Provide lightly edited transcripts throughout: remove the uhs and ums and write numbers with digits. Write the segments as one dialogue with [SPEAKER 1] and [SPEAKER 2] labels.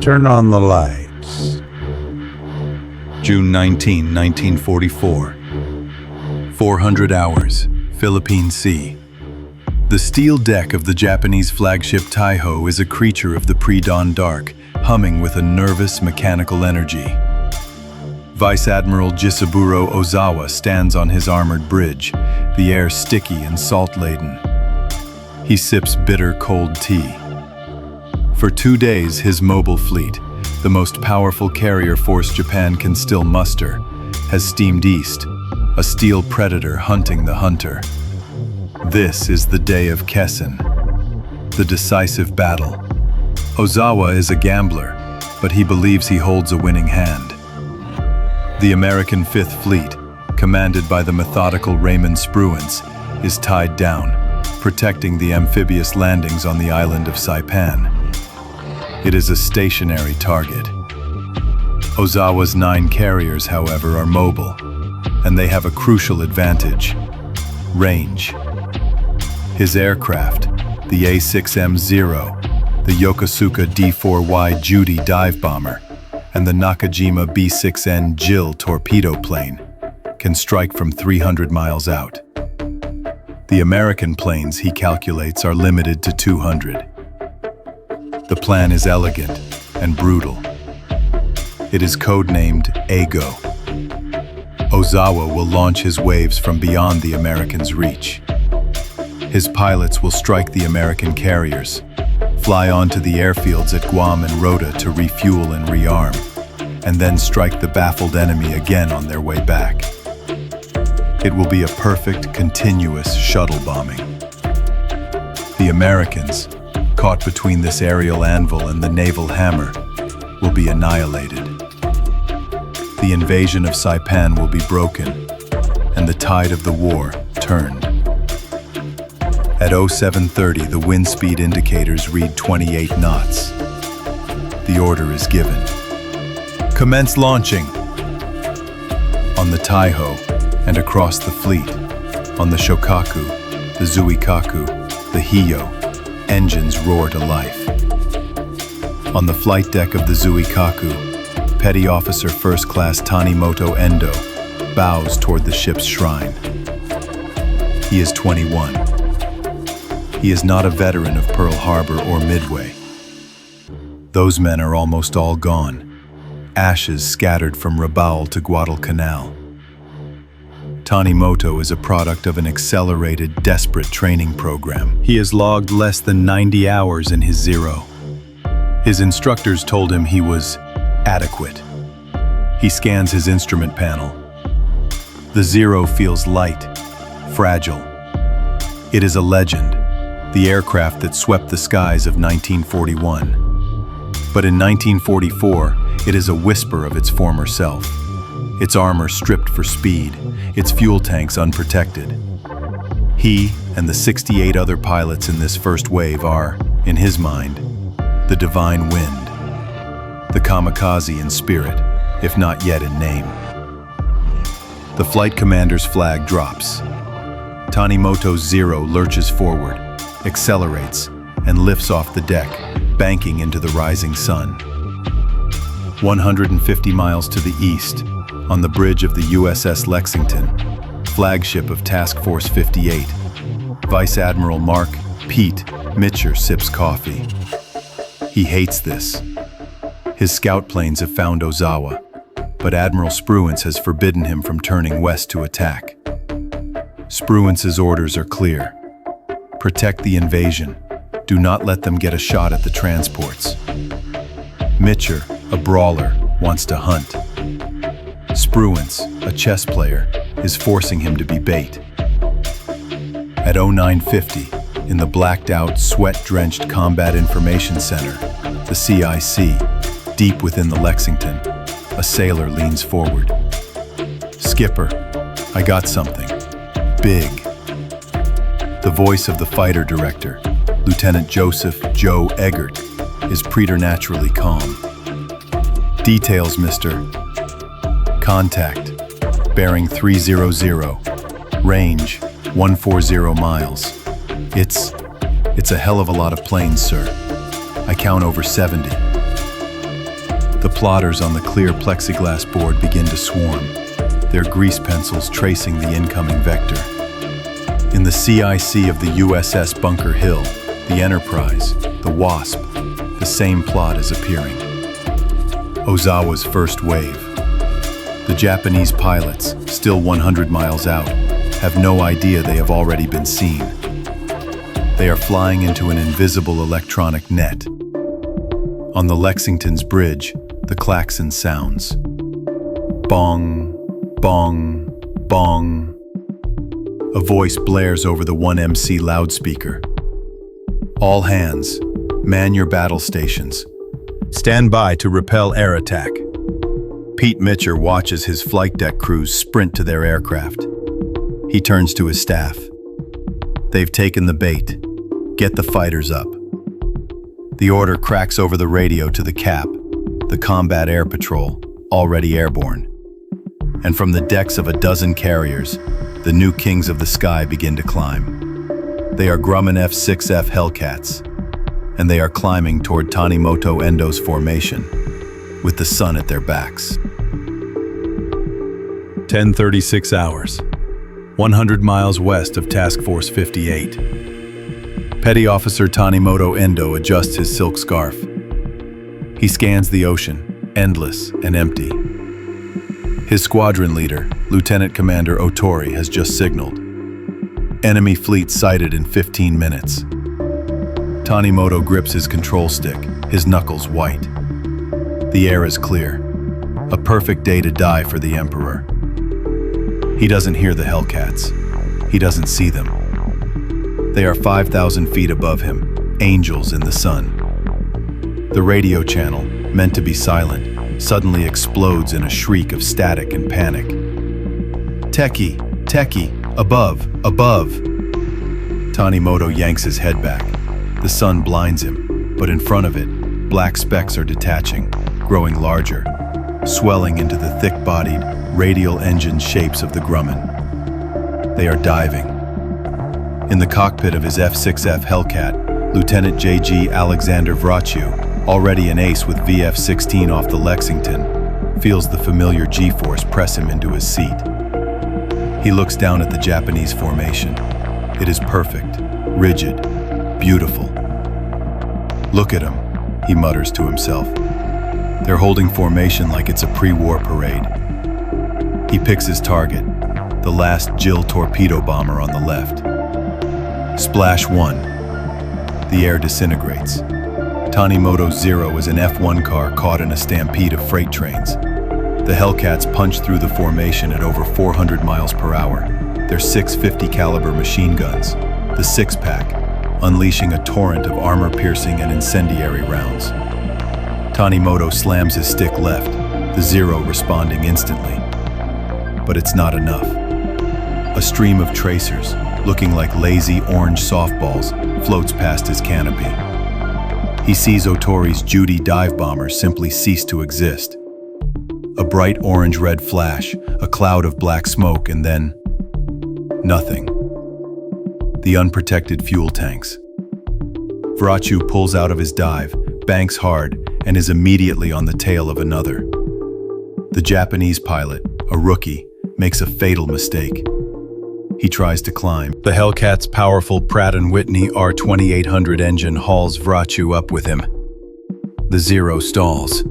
[SPEAKER 1] Turn on the lights.
[SPEAKER 2] June 19, 1944. 400 hours, Philippine Sea. The steel deck of the Japanese flagship Taiho is a creature of the pre-dawn dark, humming with a nervous mechanical energy. Vice Admiral Jisaburo Ozawa stands on his armored bridge, the air sticky and salt-laden. He sips bitter cold tea. For 2 days, his mobile fleet, the most powerful carrier force Japan can still muster, has steamed east, a steel predator hunting the hunter. This is the day of Kessen, the decisive battle. Ozawa is a gambler, but he believes he holds a winning hand. The American Fifth Fleet, commanded by the methodical Raymond Spruance, is tied down, protecting the amphibious landings on the island of Saipan. It is a stationary target. Ozawa's 9 carriers, however, are mobile, and they have a crucial advantage: range. His aircraft, the A6M-0, the Yokosuka D-4Y Judy dive bomber, and the Nakajima B-6N Jill torpedo plane, can strike from 300 miles out. The American planes, he calculates, are limited to 200. The plan is elegant and brutal. It is codenamed Eigo. Ozawa will launch his waves from beyond the Americans' reach. His pilots will strike the American carriers, fly onto the airfields at Guam and Rota to refuel and rearm, and then strike the baffled enemy again on their way back. It will be a perfect, continuous shuttle bombing. The Americans, caught between this aerial anvil and the naval hammer, will be annihilated. The invasion of Saipan will be broken, and the tide of the war turned. At 0730, the wind speed indicators read 28 knots. The order is given. Commence launching! On the Taiho and across the fleet, on the Shokaku, the Zuikaku, the Hiyo, engines roar to life. On the flight deck of the Zuikaku, Petty Officer First Class Tanimoto Endo bows toward the ship's shrine. He is 21. He is not a veteran of Pearl Harbor or Midway. Those men are almost all gone, ashes scattered from Rabaul to Guadalcanal. Tanimoto is a product of an accelerated, desperate training program. He has logged less than 90 hours in his Zero. His instructors told him he was adequate. He scans his instrument panel. The Zero feels light, fragile. It is a legend, the aircraft that swept the skies of 1941. But in 1944, it is a whisper of its former self. Its armor stripped for speed, its fuel tanks unprotected. He and the 68 other pilots in this first wave are, in his mind, the divine wind, the kamikaze in spirit, if not yet in name. The flight commander's flag drops. Tanimoto's Zero lurches forward, accelerates, and lifts off the deck, banking into the rising sun. 150 miles to the east, on the bridge of the USS Lexington, flagship of Task Force 58, Vice Admiral Mark Pete Mitcher sips coffee. He hates this. His scout planes have found Ozawa, but Admiral Spruance has forbidden him from turning west to attack. Spruance's orders are clear. Protect the invasion. Do not let them get a shot at the transports. Mitcher, a brawler, wants to hunt. Spruance, a chess player, is forcing him to be bait. At 0950, in the blacked-out, sweat-drenched Combat Information Center, the CIC, deep within the Lexington, a sailor leans forward. "Skipper, I got something. Big." The voice of the fighter director, Lieutenant Joseph Joe Eggert, is preternaturally calm. "Details, mister. Contact, bearing 300, range 140 miles. It's a hell of a lot of planes, sir. I count over 70. The plotters on the clear plexiglass board begin to swarm, their grease pencils tracing the incoming vector. In the CIC of the USS Bunker Hill, the Enterprise, the Wasp, the same plot is appearing. Ozawa's first wave. The Japanese pilots, still 100 miles out, have no idea they have already been seen. They are flying into an invisible electronic net. On the Lexington's bridge, the klaxon sounds. Bong, bong, bong. A voice blares over the 1MC loudspeaker. All hands, man your battle stations. Stand by to repel air attack. Pete Mitcher watches his flight deck crews sprint to their aircraft. He turns to his staff. They've taken the bait. Get the fighters up. The order cracks over the radio to the CAP, the Combat Air Patrol, already airborne. And from the decks of a dozen carriers, the new kings of the sky begin to climb. They are Grumman F6F Hellcats, and they are climbing toward Tanimoto Endo's formation, with the sun at their backs. 10:36 hours, 100 miles west of Task Force 58. Petty Officer Tanimoto Endo adjusts his silk scarf. He scans the ocean, endless and empty. His squadron leader, Lieutenant Commander Otori, has just signaled. Enemy fleet sighted in 15 minutes. Tanimoto grips his control stick, his knuckles white. The air is clear. A perfect day to die for the Emperor. He doesn't hear the Hellcats. He doesn't see them. They are 5,000 feet above him, angels in the sun. The radio channel, meant to be silent, suddenly explodes in a shriek of static and panic. Techie, Techie, above, above! Tanimoto yanks his head back. The sun blinds him, but in front of it, black specks are detaching, growing larger, swelling into the thick-bodied, radial engine shapes of the Grumman. They are diving. In the cockpit of his F6F Hellcat, Lieutenant J.G. Alexander Vrachu, already an ace with VF-16 off the Lexington, feels the familiar G-force press him into his seat. He looks down at the Japanese formation. It is perfect, rigid, beautiful. Look at them, he mutters to himself. They're holding formation like it's a pre-war parade. He picks his target, the last Jill torpedo bomber on the left. Splash 1. The air disintegrates. Tanimoto Zero is an F1 car caught in a stampede of freight trains. The Hellcats punch through the formation at over 400 miles per hour, their 650 caliber machine guns, the six-pack, unleashing a torrent of armor-piercing and incendiary rounds. Tanimoto slams his stick left, the Zero responding instantly. But it's not enough. A stream of tracers, looking like lazy orange softballs, floats past his canopy. He sees Otori's Judy dive bomber simply cease to exist. A bright orange-red flash, a cloud of black smoke, and then nothing. The unprotected fuel tanks. Vrachu pulls out of his dive, banks hard, and is immediately on the tail of another. The Japanese pilot, a rookie, makes a fatal mistake. He tries to climb. The Hellcat's powerful Pratt & Whitney R2800 engine hauls Vrachu up with him. The Zero stalls.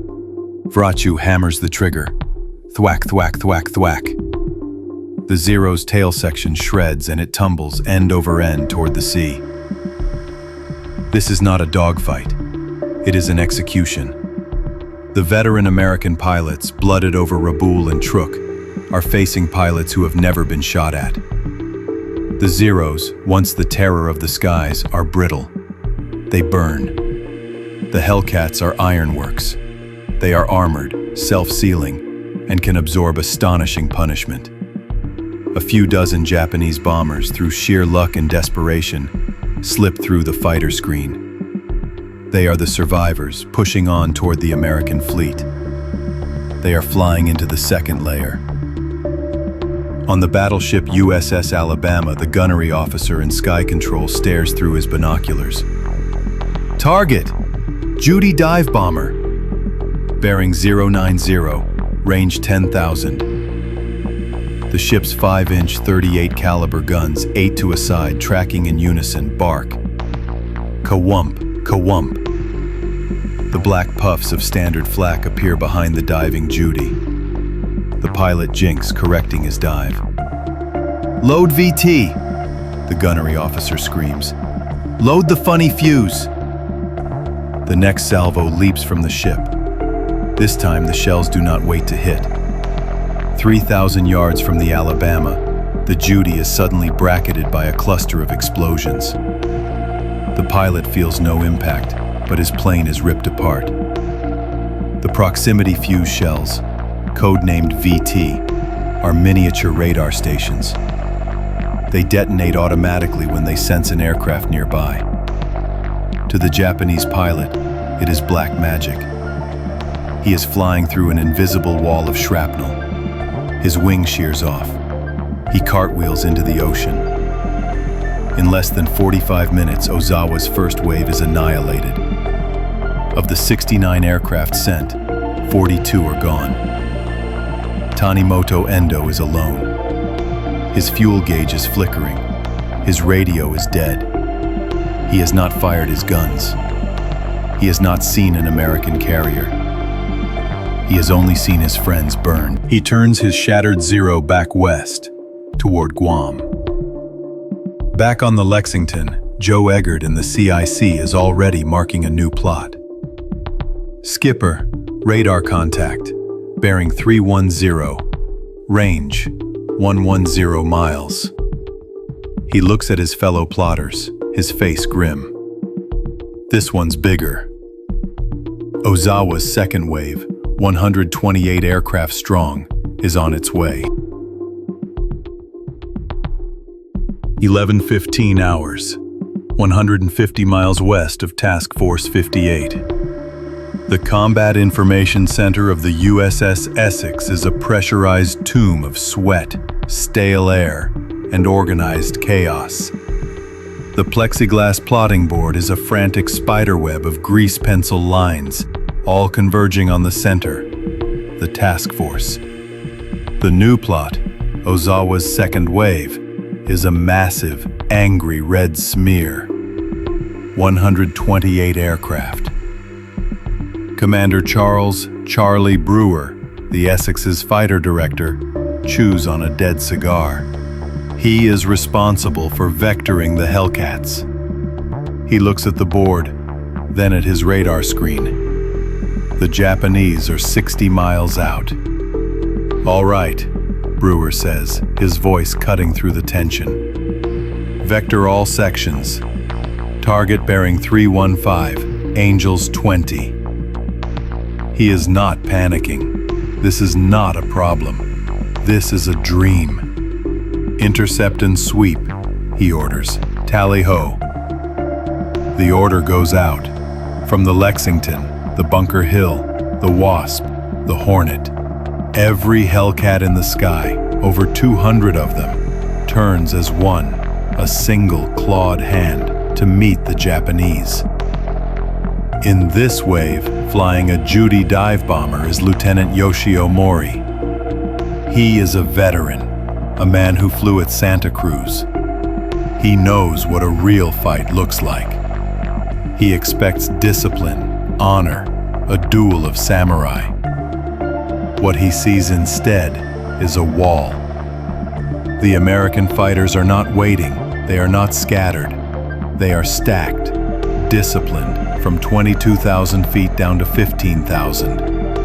[SPEAKER 2] Vrachu hammers the trigger. Thwack, thwack, thwack, thwack. The Zero's tail section shreds and it tumbles end over end toward the sea. This is not a dogfight. It is an execution. The veteran American pilots, blooded over Raboul and Truk, are facing pilots who have never been shot at. The Zeros, once the terror of the skies, are brittle. They burn. The Hellcats are ironworks. They are armored, self-sealing, and can absorb astonishing punishment. A few dozen Japanese bombers, through sheer luck and desperation, slip through the fighter screen. They are the survivors, pushing on toward the American fleet. They are flying into the second layer. On the battleship USS Alabama, the gunnery officer in Sky Control stares through his binoculars. Target! Judy dive bomber! bearing 090, range 10,000. The ship's 5-inch 38 caliber guns, 8 to a side, tracking in unison, bark. Ka-wump, ka-wump. The black puffs of standard flak appear behind the diving Judy. The pilot jinks, correcting his dive. Load VT, the gunnery officer screams. Load the funny fuse. The next salvo leaps from the ship. This time the shells do not wait to hit. 3,000 yards from the Alabama, the Judy is suddenly bracketed by a cluster of explosions. The pilot feels no impact, but his plane is ripped apart. The proximity fuse shells, codenamed VT, are miniature radar stations. They detonate automatically when they sense an aircraft nearby. To the Japanese pilot, it is black magic. He is flying through an invisible wall of shrapnel. His wing shears off. He cartwheels into the ocean. In less than 45 minutes, Ozawa's first wave is annihilated. Of the 69 aircraft sent, 42 are gone. Tanimoto Endo is alone. His fuel gauge is flickering. His radio is dead. He has not fired his guns. He has not seen an American carrier. He has only seen his friends burned. He turns his shattered Zero back west, toward Guam. Back on the Lexington, Joe Eggert in the CIC is already marking a new plot. Skipper, radar contact, bearing 310, range 110 miles. He looks at his fellow plotters, his face grim. This one's bigger. Ozawa's second wave, 128 aircraft strong, is on its way. 11:15 hours, 150 miles west of Task Force 58. The Combat Information Center of the USS Essex is a pressurized tomb of sweat, stale air, and organized chaos. The plexiglass plotting board is a frantic spiderweb of grease pencil lines, all converging on the center, the task force. The new plot, Ozawa's second wave, is a massive, angry red smear. 128 aircraft. Commander Charles "Charlie" Brewer, the Essex's fighter director, chews on a dead cigar. He is responsible for vectoring the Hellcats. He looks at the board, then at his radar screen. The Japanese are 60 miles out. "All right," Brewer says, his voice cutting through the tension. "Vector all sections. Target bearing 315, Angels 20. He is not panicking. This is not a problem. This is a dream. "Intercept and sweep," he orders. "Tally-ho." The order goes out. From the Lexington, the Bunker Hill, the Wasp, the Hornet, every Hellcat in the sky, over 200 of them, turns as one, a single clawed hand, to meet the Japanese. In this wave, flying a Judy dive bomber is Lieutenant Yoshio Mori. He is a veteran, a man who flew at Santa Cruz. He knows what a real fight looks like. He expects discipline, honor, a duel of samurai. What he sees instead is a wall. The American fighters are not waiting, they are not scattered. They are stacked, disciplined, from 22,000 feet down to 15,000,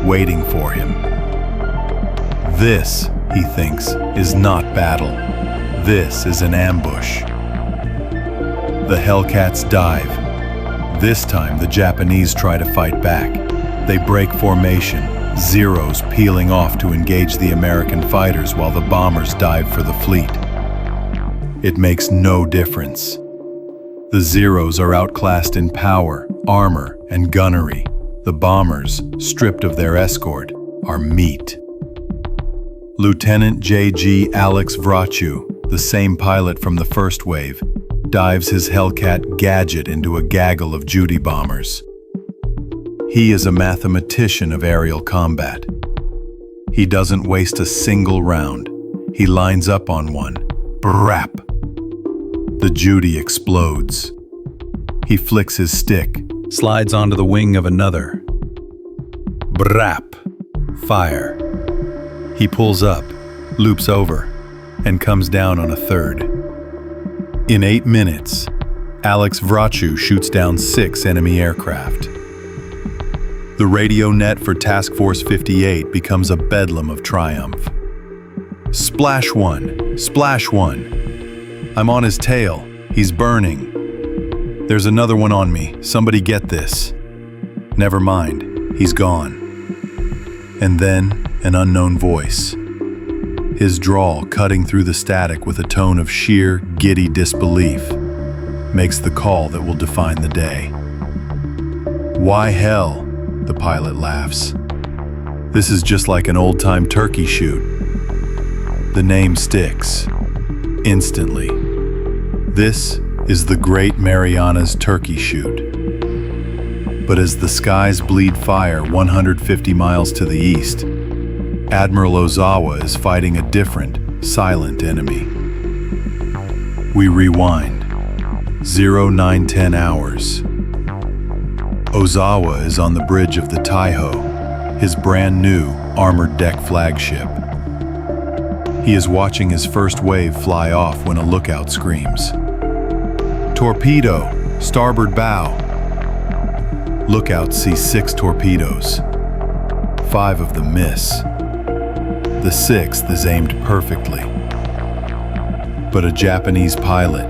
[SPEAKER 2] waiting for him. This, he thinks, is not battle. This is an ambush. The Hellcats dive. This time the Japanese try to fight back. They break formation, Zeros peeling off to engage the American fighters while the bombers dive for the fleet. It makes no difference. The Zeros are outclassed in power, armor, and gunnery. The bombers, stripped of their escort, are meat. Lieutenant J.G. Alex Vrachu, the same pilot from the first wave, dives his Hellcat Gadget into a gaggle of Judy bombers. He is a mathematician of aerial combat. He doesn't waste a single round. He lines up on one. Brap! The Judy explodes. He flicks his stick, slides onto the wing of another. Brap! Fire. He pulls up, loops over, and comes down on a third. In 8 minutes, Alex Vrachu shoots down 6 enemy aircraft. The radio net for Task Force 58 becomes a bedlam of triumph. Splash one, splash one. I'm on his tail. He's burning. There's another one on me. Somebody get this. Never mind. He's gone. And then an unknown voice. His drawl cutting through the static with a tone of sheer, giddy disbelief makes the call that will define the day. Why hell? The pilot laughs. This is just like an old-time turkey shoot. The name sticks. Instantly. This is the great Marianas Turkey Shoot. But as the skies bleed fire 150 miles to the east, Admiral Ozawa is fighting a different, silent enemy. We rewind. 0910 hours. Ozawa is on the bridge of the Taiho, his brand new armored deck flagship. He is watching his first wave fly off when a lookout screams, "Torpedo! Starboard bow!" Lookout sees 6 torpedoes. 5 of them miss. The 6th is aimed perfectly. But a Japanese pilot,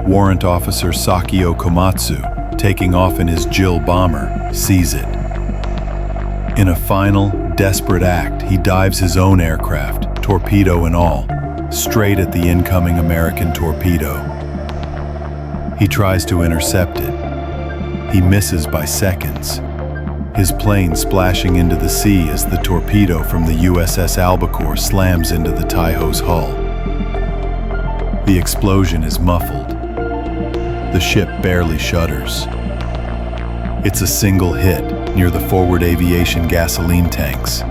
[SPEAKER 2] Warrant Officer Sakio Komatsu, taking off in his Jill bomber, sees it. In a final, desperate act, he dives his own aircraft, torpedo and all, straight at the incoming American torpedo. He tries to intercept it. He misses by seconds, his plane splashing into the sea as the torpedo from the USS Albacore slams into the Taiho's hull. The explosion is muffled. The ship barely shudders. It's a single hit near the forward aviation gasoline tanks.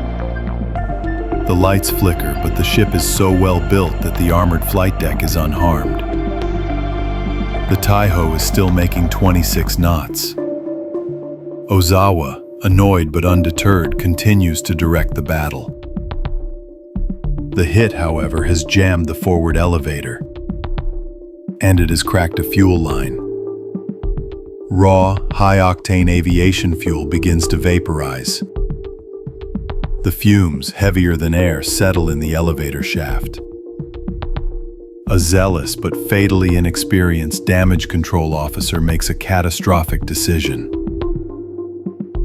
[SPEAKER 2] The lights flicker, but the ship is so well built that the armored flight deck is unharmed. The Taiho is still making 26 knots. Ozawa, annoyed but undeterred, continues to direct the battle. The hit, however, has jammed the forward elevator, and it has cracked a fuel line. Raw, high-octane aviation fuel begins to vaporize. The fumes, heavier than air, settle in the elevator shaft. A zealous but fatally inexperienced damage control officer makes a catastrophic decision.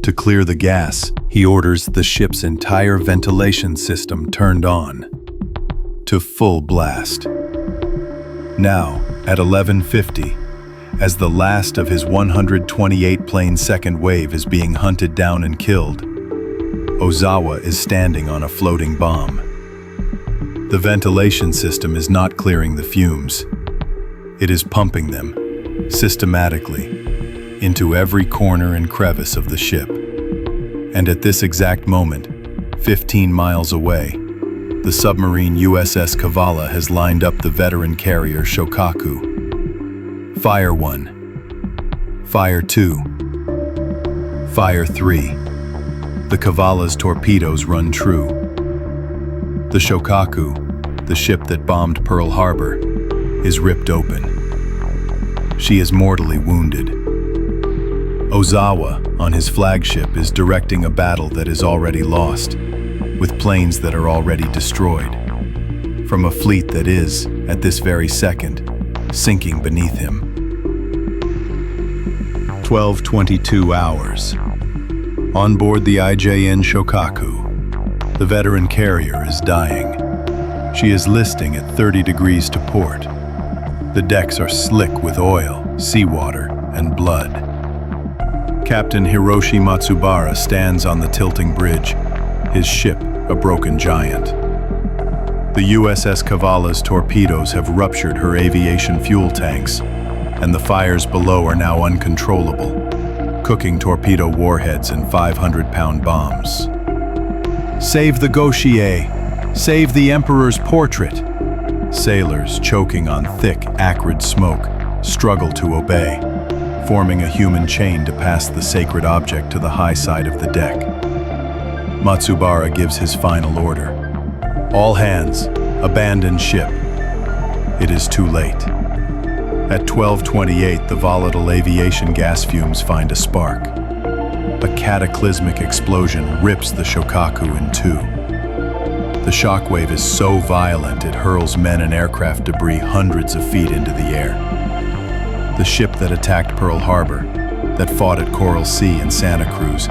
[SPEAKER 2] To clear the gas, he orders the ship's entire ventilation system turned on to full blast. Now, at 11:50, as the last of his 128-plane second wave is being hunted down and killed, Ozawa is standing on a floating bomb. The ventilation system is not clearing the fumes. It is pumping them, systematically, into every corner and crevice of the ship. And at this exact moment, 15 miles away, the submarine USS Kavala has lined up the veteran carrier Shokaku. Fire 1. Fire 2. Fire 3. The Kavala's torpedoes run true. The Shokaku, the ship that bombed Pearl Harbor, is ripped open. She is mortally wounded. Ozawa, on his flagship, is directing a battle that is already lost, with planes that are already destroyed, from a fleet that is, at this very second, sinking beneath him. 12:22 hours. On board the IJN Shokaku, the veteran carrier is dying. She is listing at 30 degrees to port. The decks are slick with oil, seawater, and blood. Captain Hiroshi Matsubara stands on the tilting bridge, his ship a broken giant. The USS Kavala's torpedoes have ruptured her aviation fuel tanks, and the fires below are now uncontrollable. cooking torpedo warheads and 500-pound bombs. Save the Gautier! Save the Emperor's portrait! Sailors, choking on thick, acrid smoke, struggle to obey, forming a human chain to pass the sacred object to the high side of the deck. Matsubara gives his final order. All hands, abandon ship. It is too late. At 12:28, the volatile aviation gas fumes find a spark. A cataclysmic explosion rips the Shokaku in two. The shockwave is so violent it hurls men and aircraft debris hundreds of feet into the air. The ship that attacked Pearl Harbor, that fought at Coral Sea and Santa Cruz,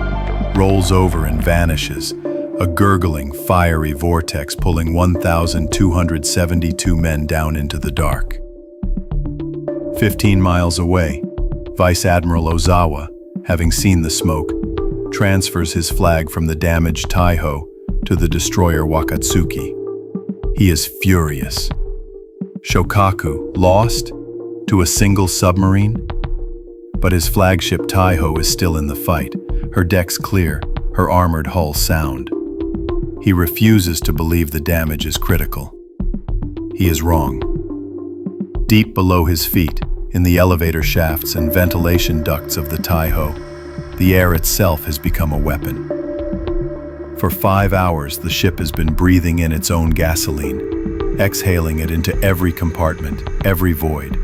[SPEAKER 2] rolls over and vanishes, a gurgling, fiery vortex pulling 1,272 men down into the dark. 15 miles away, Vice Admiral Ozawa, having seen the smoke, transfers his flag from the damaged Taiho to the destroyer Wakatsuki. He is furious. Shokaku, lost? To a single submarine? But his flagship Taiho is still in the fight, her decks clear, her armored hull sound. He refuses to believe the damage is critical. He is wrong. Deep below his feet, in the elevator shafts and ventilation ducts of the Taiho, the air itself has become a weapon. For 5 hours, the ship has been breathing in its own gasoline, exhaling it into every compartment, every void.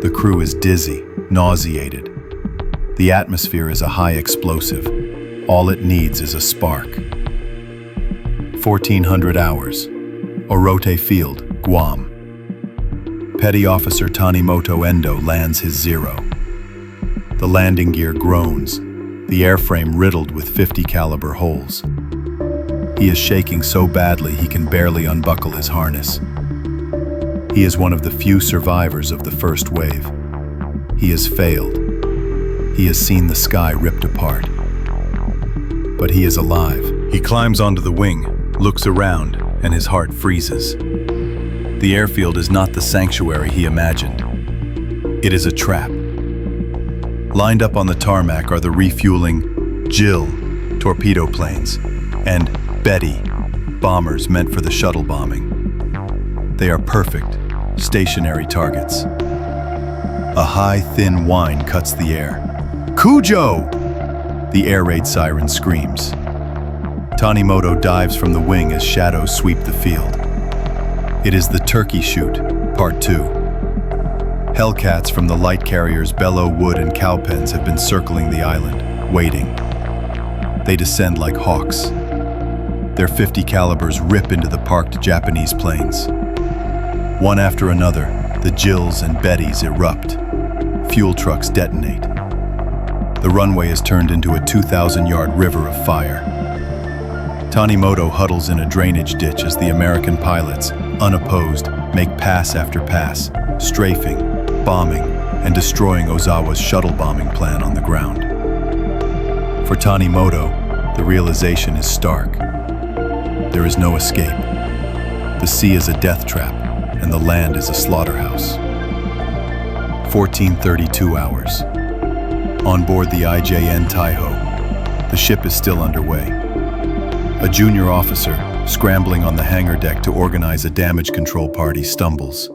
[SPEAKER 2] The crew is dizzy, nauseated. The atmosphere is a high explosive. All it needs is a spark. 1400 hours. Orote Field, Guam. Petty Officer Tanimoto Endo lands his Zero. The landing gear groans, the airframe riddled with 50 caliber holes. He is shaking so badly he can barely unbuckle his harness. He is one of the few survivors of the first wave. He has failed. He has seen the sky ripped apart. But he is alive. He climbs onto the wing, looks around, and his heart freezes. The airfield is not the sanctuary he imagined. It is a trap. Lined up on the tarmac are the refueling Jill torpedo planes and Betty bombers meant for the shuttle bombing. They are perfect, stationary targets. A high, thin whine cuts the air. Cujo! The air raid siren screams. Tanimoto dives from the wing as shadows sweep the field. It is the Turkey Shoot, Part 2. Hellcats from the light carriers Bellow Wood and Cowpens have been circling the island, waiting. They descend like hawks. Their 50 calibers rip into the parked Japanese planes. One after another, the Jills and Bettys erupt. Fuel trucks detonate. The runway is turned into a 2,000-yard river of fire. Tanimoto huddles in a drainage ditch as the American pilots, unopposed, make pass after pass, strafing, bombing, and destroying Ozawa's shuttle bombing plan on the ground. For Tanimoto, the realization is stark. There is no escape. The sea is a death trap, and the land is a slaughterhouse. 1432 hours. On board the IJN Taiho, the ship is still underway. A junior officer, scrambling on the hangar deck to organize a damage control party, stumbles.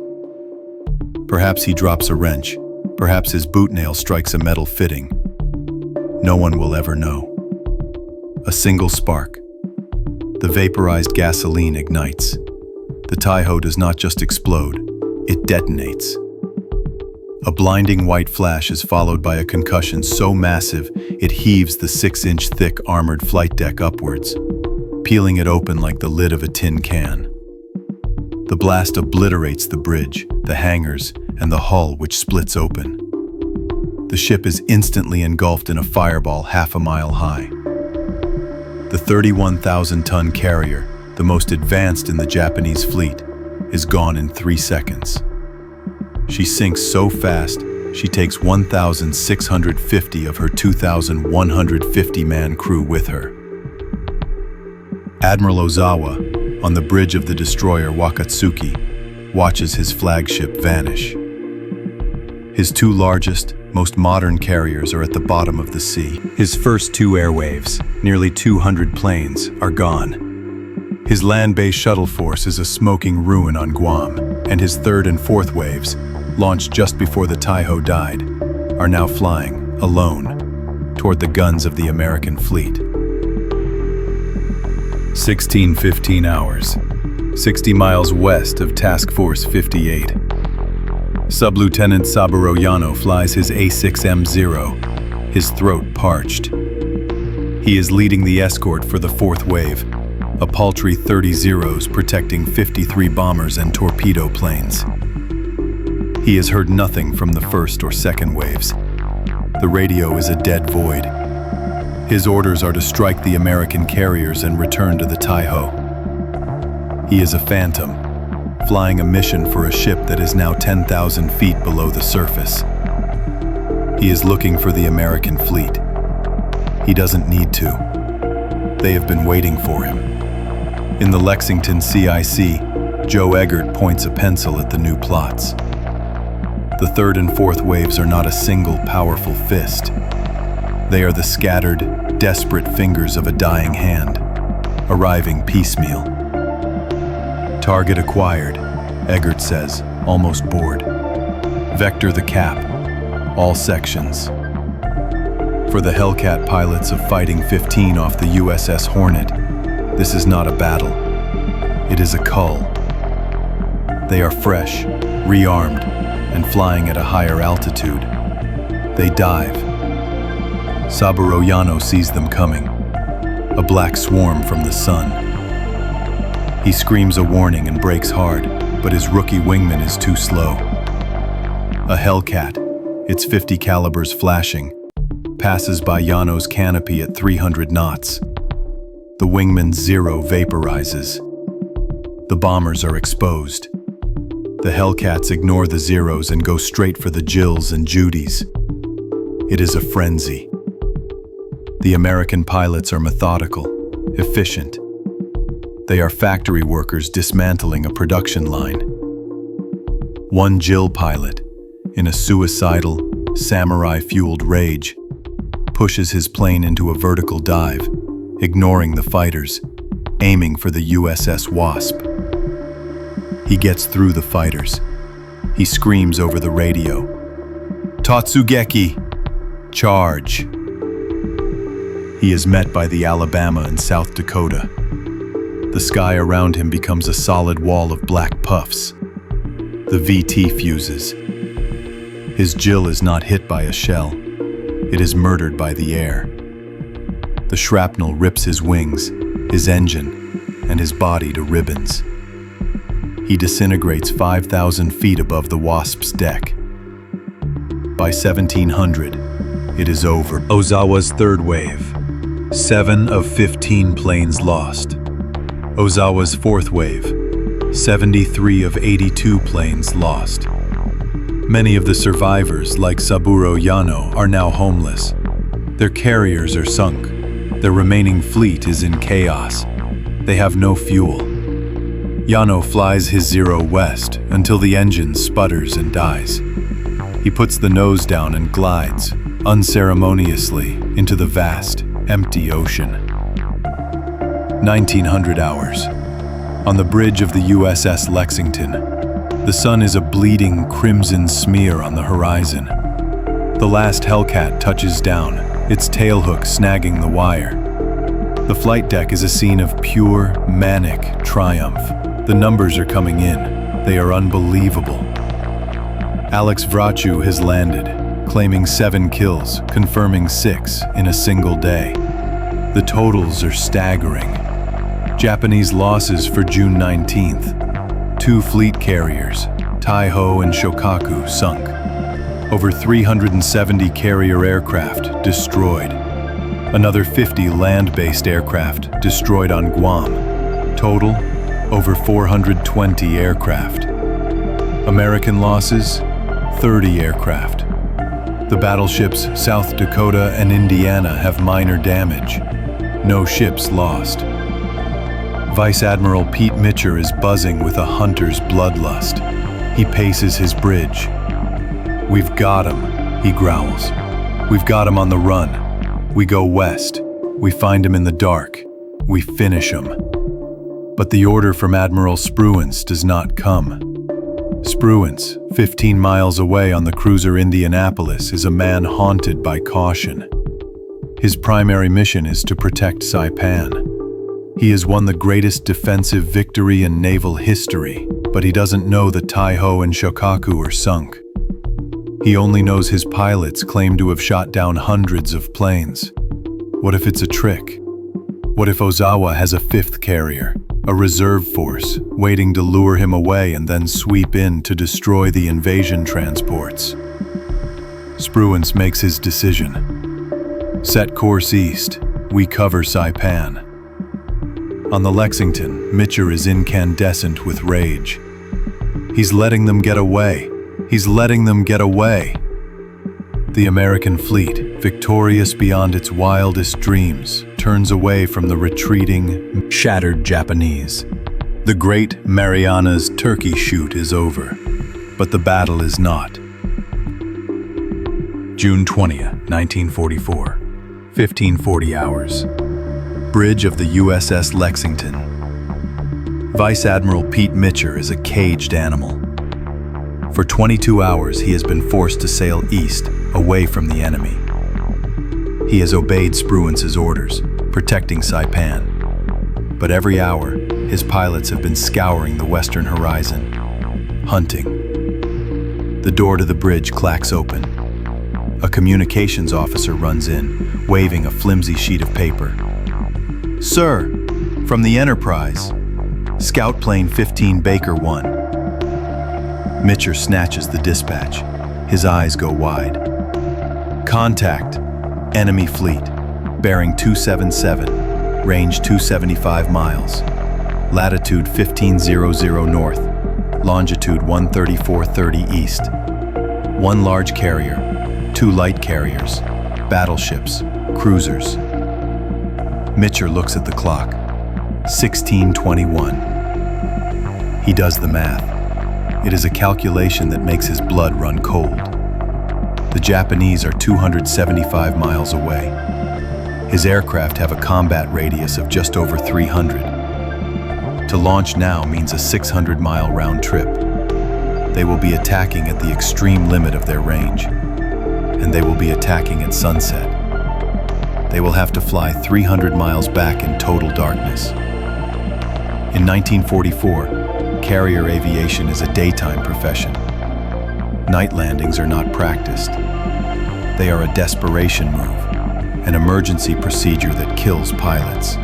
[SPEAKER 2] Perhaps he drops a wrench. Perhaps his boot nail strikes a metal fitting. No one will ever know. A single spark. The vaporized gasoline ignites. The Taiho does not just explode, it detonates. A blinding white flash is followed by a concussion so massive it heaves the 6-inch thick armored flight deck upwards, peeling it open like the lid of a tin can. The blast obliterates the bridge, the hangars, and the hull, which splits open. The ship is instantly engulfed in a fireball half a mile high. The 31,000-ton carrier, the most advanced in the Japanese fleet, is gone in 3 seconds. She sinks so fast, she takes 1,650 of her 2,150-man crew with her. Admiral Ozawa, on the bridge of the destroyer Wakatsuki, watches his flagship vanish. His two largest, most modern carriers are at the bottom of the sea. His first two airwaves, nearly 200 planes, are gone. His land-based shuttle force is a smoking ruin on Guam, and his third and fourth waves, launched just before the Taiho died, are now flying, alone, toward the guns of the American fleet. 16:15 hours, 60 miles west of Task Force 58. Sub-Lieutenant Saburo Yano flies his A6M0, his throat parched. He is leading the escort for the fourth wave, a paltry 30 Zeros protecting 53 bombers and torpedo planes. He has heard nothing from the first or second waves. The radio is a dead void. His orders are to strike the American carriers and return to the Taiho. He is a phantom, flying a mission for a ship that is now 10,000 feet below the surface. He is looking for the American fleet. He doesn't need to. They have been waiting for him. In the Lexington CIC, Joe Eggert points a pencil at the new plots. The third and fourth waves are not a single powerful fist. They are the scattered, desperate fingers of a dying hand, arriving piecemeal. Target acquired, Eggert says, almost bored. Vector the cap, all sections. For the Hellcat pilots of Fighting 15 off the USS Hornet, this is not a battle. It is a cull. They are fresh, rearmed, and flying at a higher altitude. They dive. Saburo Yano sees them coming, a black swarm from the sun. He screams a warning and brakes hard, but his rookie wingman is too slow. A Hellcat, its 50 calibers flashing, passes by Yano's canopy at 300 knots. The wingman's Zero vaporizes. The bombers are exposed. The Hellcats ignore the Zeros and go straight for the Jills and Judys. It is a frenzy. The American pilots are methodical, efficient. They are factory workers dismantling a production line. One Jill pilot, in a suicidal, samurai-fueled rage, pushes his plane into a vertical dive, ignoring the fighters, aiming for the USS Wasp. He gets through the fighters. He screams over the radio, "Tatsugeki! Charge!" He is met by the Alabama and South Dakota. The sky around him becomes a solid wall of black puffs. The VT fuses. His Jill is not hit by a shell. It is murdered by the air. The shrapnel rips his wings, his engine, and his body to ribbons. He disintegrates 5,000 feet above the Wasp's deck. By 1700, it is over. Ozawa's third wave. 7 of 15 planes lost. Ozawa's fourth wave. 73 of 82 planes lost. Many of the survivors, like Saburo Yano, are now homeless. Their carriers are sunk. Their remaining fleet is in chaos. They have no fuel. Yano flies his Zero west until the engine sputters and dies. He puts the nose down and glides, unceremoniously, into the vast, empty ocean. 1900 hours. On the bridge of the USS Lexington, the sun is a bleeding crimson smear on the horizon. The last Hellcat touches down, its tailhook snagging the wire. The flight deck is a scene of pure, manic triumph. The numbers are coming in. They are unbelievable. Alex Vrachu has landed, claiming 7 kills, confirming 6 in a single day. The totals are staggering. Japanese losses for June 19th. 2 fleet carriers, Taiho and Shokaku, sunk. Over 370 carrier aircraft destroyed. Another 50 land-based aircraft destroyed on Guam. Total, over 420 aircraft. American losses, 30 aircraft. The battleships South Dakota and Indiana have minor damage. No ships lost. Vice Admiral Pete Mitcher is buzzing with a hunter's bloodlust. He paces his bridge. "We've got him," he growls. "We've got him on the run. We go west. We find him in the dark. We finish him." But the order from Admiral Spruance does not come. Spruance, 15 miles away on the cruiser Indianapolis, is a man haunted by caution. His primary mission is to protect Saipan. He has won the greatest defensive victory in naval history, but he doesn't know that Taiho and Shokaku are sunk. He only knows his pilots claim to have shot down hundreds of planes. What if it's a trick? What if Ozawa has a fifth carrier, a reserve force, waiting to lure him away and then sweep in to destroy the invasion transports? Spruance makes his decision. Set course east. We cover Saipan. On the Lexington, Mitcher is incandescent with rage. He's letting them get away. He's letting them get away. The American fleet, victorious beyond its wildest dreams, turns away from the retreating, shattered Japanese. The great Marianas Turkey Shoot is over, but the battle is not. June 20th, 1944, 1540 hours. Bridge of the USS Lexington. Vice Admiral Pete Mitcher is a caged animal. For 22 hours, he has been forced to sail east, away from the enemy. He has obeyed Spruance's orders, protecting Saipan. But every hour, his pilots have been scouring the western horizon, hunting. The door to the bridge clacks open. A communications officer runs in, waving a flimsy sheet of paper. "Sir, from the Enterprise, Scout Plane 15 Baker 1. Mitcher snatches the dispatch. His eyes go wide. "Contact, enemy fleet, bearing 277, range 275 miles, latitude 1500 north, longitude 13430 east. One large carrier, 2 light carriers, battleships, cruisers." Mitcher looks at the clock. 16:21. He does the math. It is a calculation that makes his blood run cold. The Japanese are 275 miles away. His aircraft have a combat radius of just over 300. To launch now means a 600-mile round trip. They will be attacking at the extreme limit of their range, and they will be attacking at sunset. They will have to fly 300 miles back in total darkness. In 1944, carrier aviation is a daytime profession. Night landings are not practiced. They are a desperation move, an emergency procedure that kills pilots.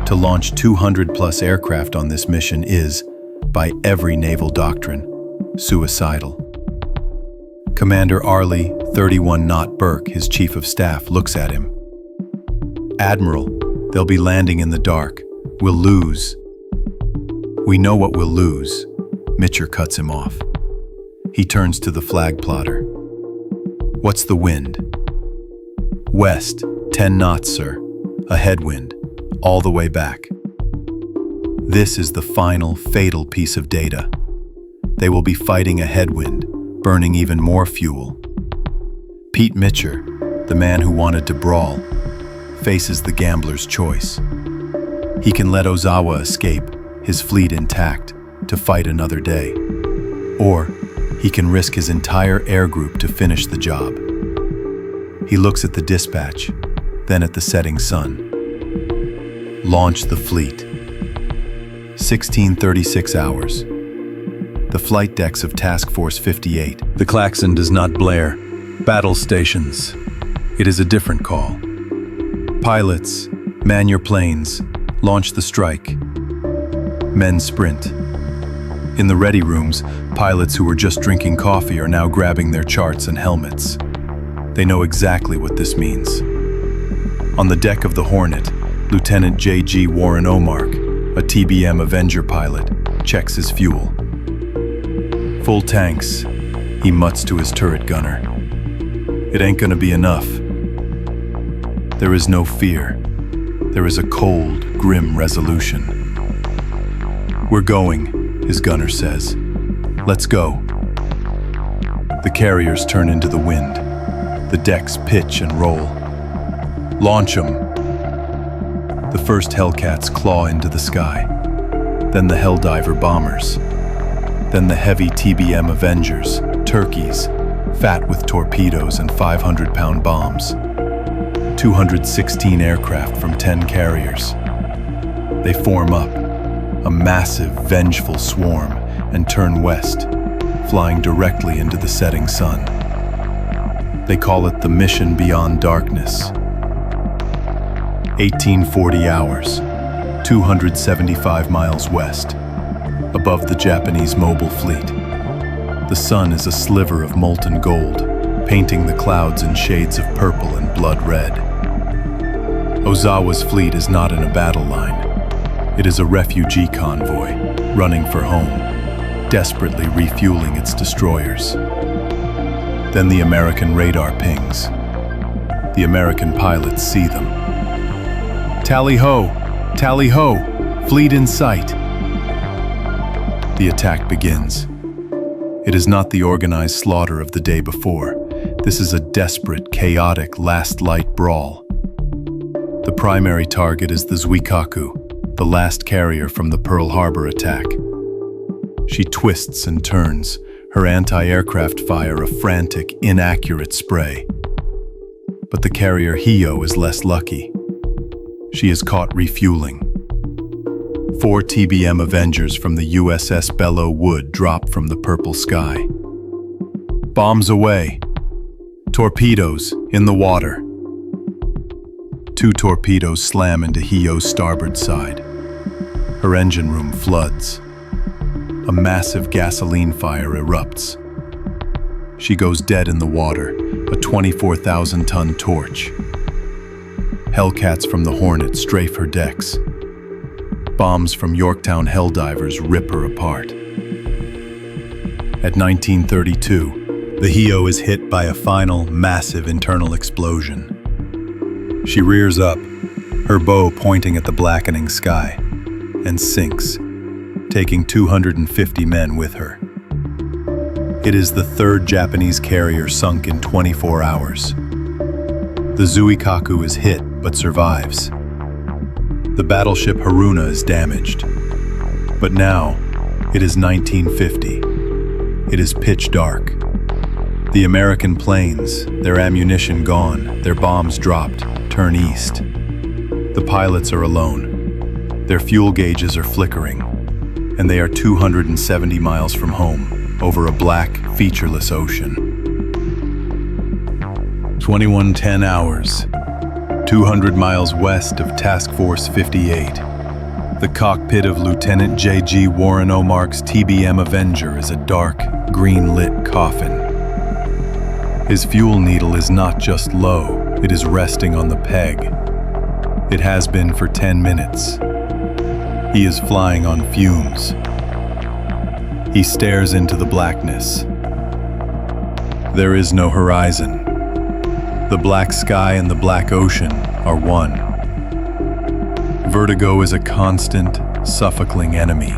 [SPEAKER 2] To launch 200-plus aircraft on this mission is, by every naval doctrine, suicidal. Commander Arleigh 31-Knot Burke, his chief of staff, looks at him. "Admiral, they'll be landing in the dark. We'll lose." "We know what we'll lose." Mitcher cuts him off. He turns to the flag plotter. "What's the wind?" "West, 10 knots, sir. A headwind, all the way back." This is the final, fatal piece of data. They will be fighting a headwind, burning even more fuel. Pete Mitcher, the man who wanted to brawl, faces the gambler's choice. He can let Ozawa escape, his fleet intact, to fight another day. Or he can risk his entire air group to finish the job. He looks at the dispatch, then at the setting sun. Launch the fleet. 1636 hours. The flight decks of Task Force 58. The klaxon does not blare. Battle stations. It is a different call. Pilots, man your planes. Launch the strike. Men sprint. In the ready rooms, pilots who were just drinking coffee are now grabbing their charts and helmets. They know exactly what this means. On the deck of the Hornet, Lieutenant J.G. Warren Omark, a TBM Avenger pilot, checks his fuel. "Full tanks," he mutts to his turret gunner. "It ain't gonna be enough." There is no fear. There is a cold, grim resolution. "We're going," his gunner says. "Let's go." The carriers turn into the wind. The decks pitch and roll. Launch 'em! The first Hellcats claw into the sky. Then the Helldiver bombers. Then the heavy TBM Avengers, turkeys, fat with torpedoes and 500-pound bombs. 216 aircraft from 10 carriers. They form up, a massive, vengeful swarm, and turn west, flying directly into the setting sun. They call it the Mission Beyond Darkness. 1840 hours, 275 miles west, above the Japanese mobile fleet. The sun is a sliver of molten gold, painting the clouds in shades of purple and blood red. Ozawa's fleet is not in a battle line. It is a refugee convoy, running for home, desperately refueling its destroyers. Then the American radar pings. The American pilots see them. Tally-ho! Tally-ho! Fleet in sight! The attack begins. It is not the organized slaughter of the day before. This is a desperate, chaotic, last-light brawl. The primary target is the Zuikaku, the last carrier from the Pearl Harbor attack. She twists and turns, her anti-aircraft fire a frantic, inaccurate spray. But the carrier Hio is less lucky. She is caught refueling. 4 TBM Avengers from the USS Belleau Wood drop from the purple sky. Bombs away. Torpedoes in the water. 2 torpedoes slam into Hio's starboard side. Her engine room floods. A massive gasoline fire erupts. She goes dead in the water, a 24,000-ton torch. Hellcats from the Hornet strafe her decks. Bombs from Yorktown Helldivers rip her apart. At 1932, the Hio is hit by a final, massive internal explosion. She rears up, her bow pointing at the blackening sky, and sinks, taking 250 men with her. It is the 3rd Japanese carrier sunk in 24 hours. The Zuikaku is hit but survives. The battleship Haruna is damaged. But now, it is 1950. It is pitch dark. The American planes, their ammunition gone, their bombs dropped, turn east. The pilots are alone. Their fuel gauges are flickering, and they are 270 miles from home, over a black, featureless ocean. 2110 hours, 200 miles west of Task Force 58. The cockpit of Lieutenant J.G. Warren Omark's TBM Avenger is a dark, green-lit coffin. His fuel needle is not just low, it is resting on the peg. It has been for 10 minutes. He is flying on fumes. He stares into the blackness. There is no horizon. The black sky and the black ocean are one. Vertigo is a constant, suffocating enemy.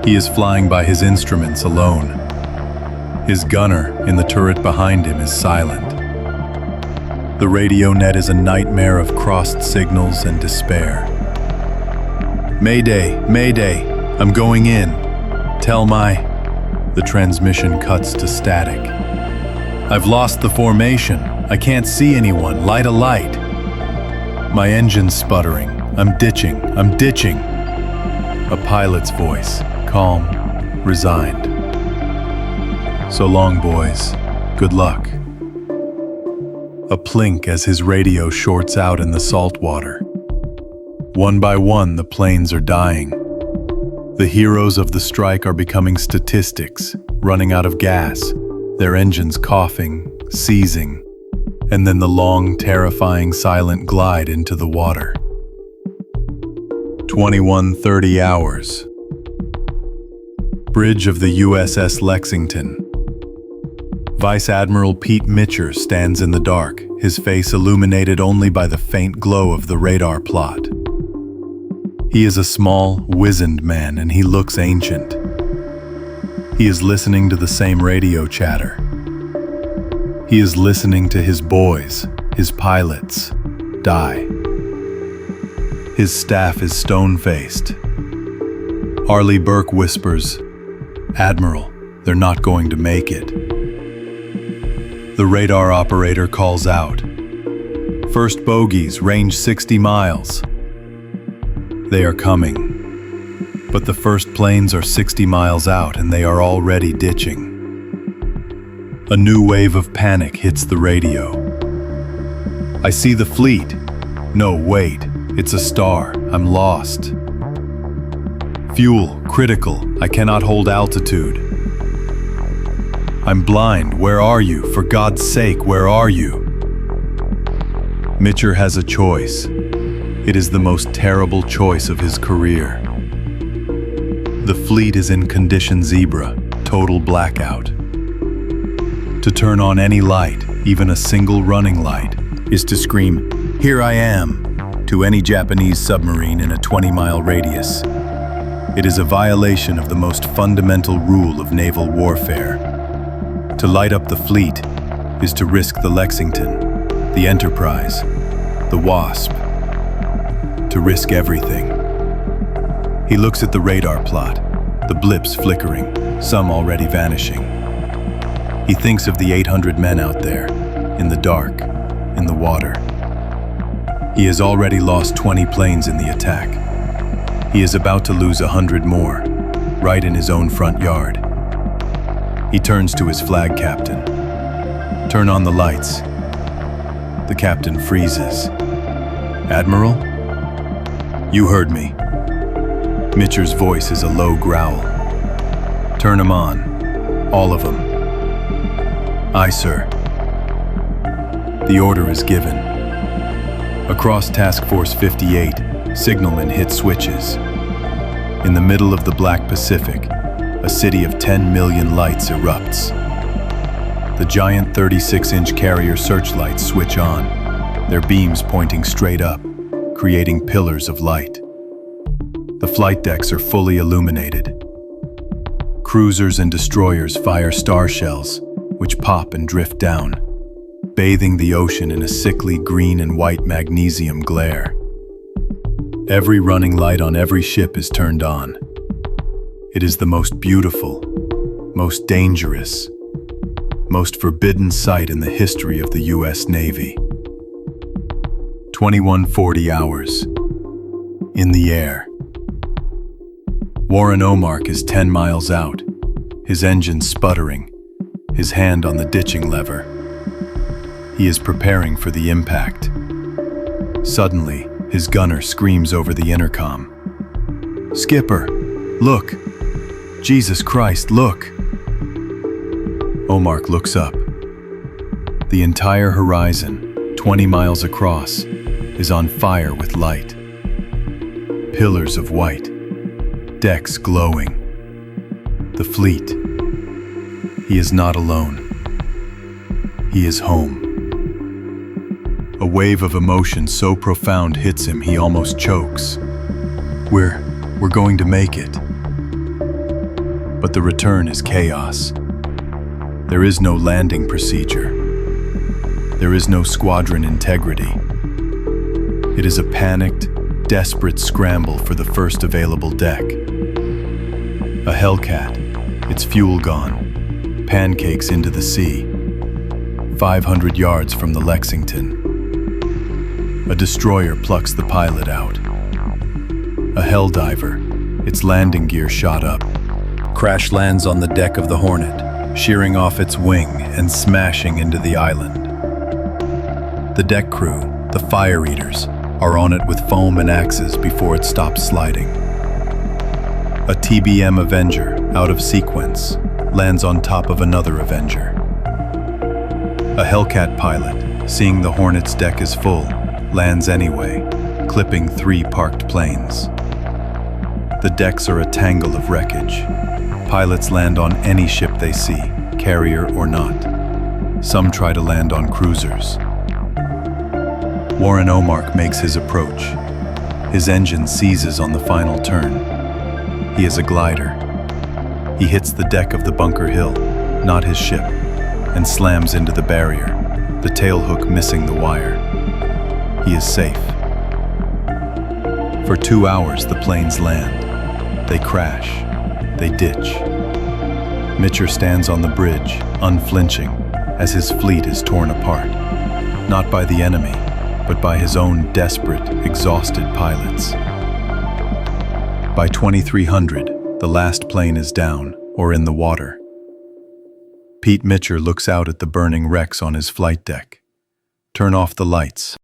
[SPEAKER 2] He is flying by his instruments alone. His gunner in the turret behind him is silent. The radio net is a nightmare of crossed signals and despair. Mayday, Mayday, I'm going in. Tell my... The transmission cuts to static. I've lost the formation. I can't see anyone. Light a light. My engine's sputtering. I'm ditching. I'm ditching. A pilot's voice, calm, resigned. So long, boys. Good luck. A plink as his radio shorts out in the salt water. One by one, the planes are dying. The heroes of the strike are becoming statistics, running out of gas, their engines coughing, seizing, and then the long, terrifying, silent glide into the water. 21:30 hours. Bridge of the USS Lexington. Vice Admiral Pete Mitcher stands in the dark, his face illuminated only by the faint glow of the radar plot. He is a small, wizened man, and he looks ancient. He is listening to the same radio chatter. He is listening to his boys, his pilots, die. His staff is stone-faced. Arleigh Burke whispers, "Admiral, they're not going to make it." The radar operator calls out, "First bogies, range 60 miles. They are coming. But the first planes are 60 miles out and they are already ditching. A new wave of panic hits the radio. "I see the fleet. No, wait, it's a star. I'm lost. Fuel, critical. I cannot hold altitude. I'm blind. Where are you? For God's sake, where are you?" Mitcher has a choice. It is the most terrible choice of his career. The fleet is in condition zebra, total blackout. To turn on any light, even a single running light, is to scream, "Here I am," to any Japanese submarine in a 20-mile radius. It is a violation of the most fundamental rule of naval warfare. To light up the fleet is to risk the Lexington, the Enterprise, the Wasp, to risk everything. He looks at the radar plot, the blips flickering, some already vanishing. He thinks of the 800 men out there, in the dark, in the water. He has already lost 20 planes in the attack. He is about to lose 100 more, right in his own front yard. He turns to his flag captain. "Turn on the lights." The captain freezes. "Admiral?" "You heard me." Mitcher's voice is a low growl. "Turn them on. All of them." "Aye, sir." The order is given. Across Task Force 58, signalmen hit switches. In the middle of the Black Pacific, a city of 10 million lights erupts. The giant 36-inch carrier searchlights switch on, their beams pointing straight up, creating pillars of light. The flight decks are fully illuminated. Cruisers and destroyers fire star shells, which pop and drift down, bathing the ocean in a sickly green and white magnesium glare. Every running light on every ship is turned on. It is the most beautiful, most dangerous, most forbidden sight in the history of the U.S. Navy. 2140 hours. In the air. Warren Omark is 10 miles out, his engine sputtering, his hand on the ditching lever. He is preparing for the impact. Suddenly, his gunner screams over the intercom. "Skipper, look! Jesus Christ, look!" Omark looks up. The entire horizon, 20 miles across, is on fire with light. Pillars of white, decks glowing. The fleet. He is not alone. He is home. A wave of emotion so profound hits him he almost chokes. We're going to make it. But the return is chaos. There is no landing procedure. There is no squadron integrity. It is a panicked, desperate scramble for the first available deck. A Hellcat, its fuel gone, pancakes into the sea, 500 yards from the Lexington. A destroyer plucks the pilot out. A Helldiver, its landing gear shot up, crash lands on the deck of the Hornet, shearing off its wing and smashing into the island. The deck crew, the fire eaters, are on it with foam and axes before it stops sliding. A TBM Avenger, out of sequence, lands on top of another Avenger. A Hellcat pilot, seeing the Hornet's deck is full, lands anyway, clipping 3 parked planes. The decks are a tangle of wreckage. Pilots land on any ship they see, carrier or not. Some try to land on cruisers. Warren Omark makes his approach. His engine seizes on the final turn. He is a glider. He hits the deck of the bunker hill, not his ship, and slams into the barrier, the tailhook missing the wire. He is safe. For 2 hours, the planes land. They crash. They ditch. Mitcher stands on the bridge, unflinching, as his fleet is torn apart. Not by the enemy, but by his own desperate, exhausted pilots. By 2300, the last plane is down, or in the water. Pete Mitcher looks out at the burning wrecks on his flight deck. Turn off the lights.